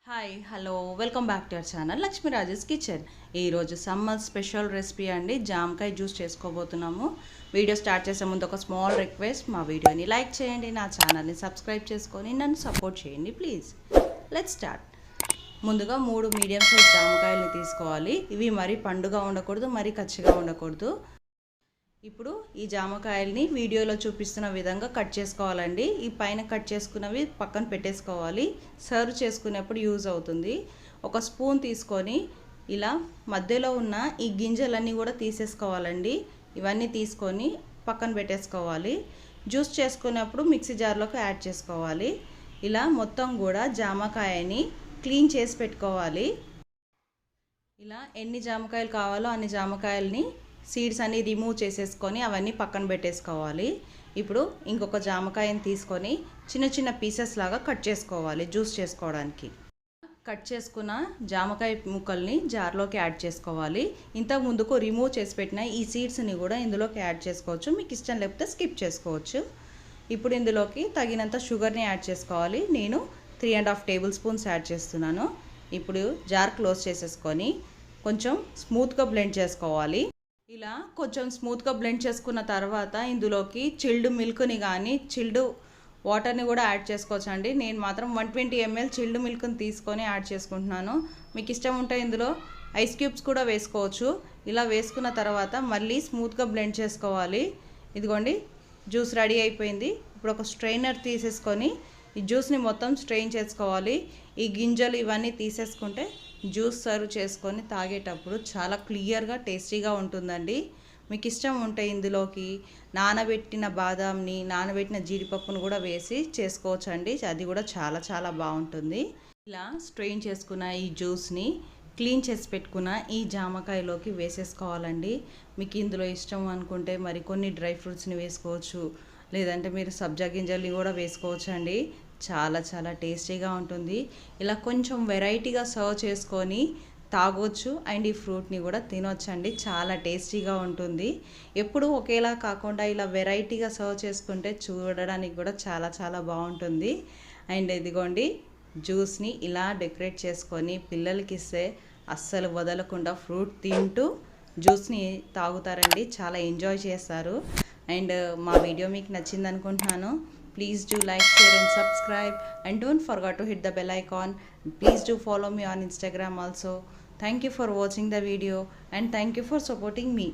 Hi hello welcome back to our channel Lakshmi Rajesh kitchen. ఈరోజు summer special recipe అండి, జామకాయ juice చేసుకోబోతున్నాము. Video start చేసే ముందు ఒక స్మాల్ రిక్వెస్ట్, మా వీడియోని లైక్ చేయండి, నా ఛానల్ని సబ్స్క్రైబ్ చేసుకొని నన్ను సపోర్ట్ చేయండి ప్లీజ్. Let's start. ముందుగా 3 మీడియం సైజ్ జామకాయలు తీసుకోవాలి. ఇవి మరీ పండుగా ఉండకూడదు, మరీ కచ్చిగా ఉండకూడదు. ఇప్పుడు ఈ జామకాయల్ని వీడియోలో చూపిస్తున్న విధంగా కట్ చేసుకోవాలండి. ఈ పైన కట్ చేసుకున్నవి పక్కన పెట్టేసుకోవాలి, సర్వ్ చేసుకునేప్పుడు యూజ్ అవుతుంది. ఒక స్పూన్ తీసుకొని ఇలా మధ్యలో ఉన్న ఈ గింజలన్నీ కూడా తీసేసుకోవాలండి. ఇవన్నీ తీసుకొని పక్కన పెట్టేసుకోవాలి. జ్యూస్ చేసుకునేప్పుడు మిక్సీ జార్లోకి యాడ్ చేసుకోవాలి. ఇలా మొత్తం కూడా జామకాయని క్లీన్ చేసి పెట్టుకోవాలి. ఇలా ఎన్ని జామకాయలు కావాలో అన్ని జామకాయలని సీడ్స్ అన్ని రిమూవ్ చేసేసుకొని అవన్నీ పక్కన పెట్టేసుకోవాలి. ఇప్పుడు ఇంకొక జామకాయని తీసుకొని చిన్న చిన్న పీసెస్ లాగా కట్ చేసుకోవాలి జ్యూస్ చేసుకోవడానికి. కట్ చేసుకున్న జామకాయ ముక్కల్ని జార్లోకి యాడ్ చేసుకోవాలి. ఇంతకు ముందుకు రిమూవ్ చేసి పెట్టిన ఈ సీడ్స్ని కూడా ఇందులోకి యాడ్ చేసుకోవచ్చు, మీకు ఇష్టం లేకపోతే స్కిప్ చేసుకోవచ్చు. ఇప్పుడు ఇందులోకి తగినంత షుగర్ని యాడ్ చేసుకోవాలి. నేను 3.5 టేబుల్ స్పూన్స్ యాడ్ చేస్తున్నాను. ఇప్పుడు జార్ క్లోజ్ చేసేసుకొని కొంచెం స్మూత్గా బ్లెండ్ చేసుకోవాలి. ఇలా కొంచెం స్మూత్గా బ్లెండ్ చేసుకున్న తర్వాత ఇందులోకి చిల్డ్ మిల్క్ని కానీ చిల్డ్ వాటర్ని కూడా యాడ్ చేసుకోవచ్చు అండి. నేను మాత్రం 120 ml చిల్డ్ మిల్క్ని తీసుకొని యాడ్ చేసుకుంటున్నాను. మీకు ఇష్టం ఉంటే ఇందులో ఐస్ క్యూబ్స్ కూడా వేసుకోవచ్చు. ఇలా వేసుకున్న తర్వాత మళ్ళీ స్మూత్గా బ్లెండ్ చేసుకోవాలి. ఇదిగోండి, జ్యూస్ రెడీ అయిపోయింది. ఇప్పుడు ఒక స్ట్రైనర్ తీసేసుకొని ఈ జ్యూస్ని మొత్తం స్ట్రెయిన్ చేసుకోవాలి. ఈ గింజలు ఇవన్నీ తీసేసుకుంటే జ్యూస్ సర్వ్ చేసుకొని తాగేటప్పుడు చాలా క్లియర్గా టేస్టీగా ఉంటుందండి. మీకు ఇష్టం ఉంటే ఇందులోకి నానబెట్టిన బాదాంని, నానబెట్టిన జీడిపప్పును కూడా వేసి చేసుకోవచ్చు అండి. అది కూడా చాలా చాలా బాగుంటుంది. ఇలా స్ట్రెయిన్ చేసుకున్న ఈ జ్యూస్ని క్లీన్ చేసి పెట్టుకున్న ఈ జామకాయలోకి వేసేసుకోవాలండి. మీకు ఇందులో ఇష్టం అనుకుంటే మరి కొన్ని డ్రై ఫ్రూట్స్ని వేసుకోవచ్చు, లేదంటే మీరు సబ్జా గింజల్ని కూడా వేసుకోవచ్చు అండి. చాలా చాలా టేస్టీగా ఉంటుంది. ఇలా కొంచెం వెరైటీగా సర్వ్ చేసుకొని తాగొచ్చు అండ్ ఈ ఫ్రూట్ని కూడా తినొచ్చు అండి. చాలా టేస్టీగా ఉంటుంది. ఎప్పుడు ఒకేలా కాకుండా ఇలా వెరైటీగా సర్వ్ చేసుకుంటే చూడడానికి కూడా చాలా చాలా బాగుంటుంది. అండ్ ఇదిగోండి, జ్యూస్ని ఇలా డెకరేట్ చేసుకొని పిల్లలకి ఇస్తే అస్సలు వదలకుండా ఫ్రూట్ తింటూ జ్యూస్ని తాగుతారండి, చాలా ఎంజాయ్ చేస్తారు. అండ్ మా వీడియో మీకు నచ్చింది అనుకుంటున్నాను. Please do like, share and subscribe, and don't forget to hit the bell icon. Please do follow me on Instagram also. Thank you for watching the video and thank you for supporting me.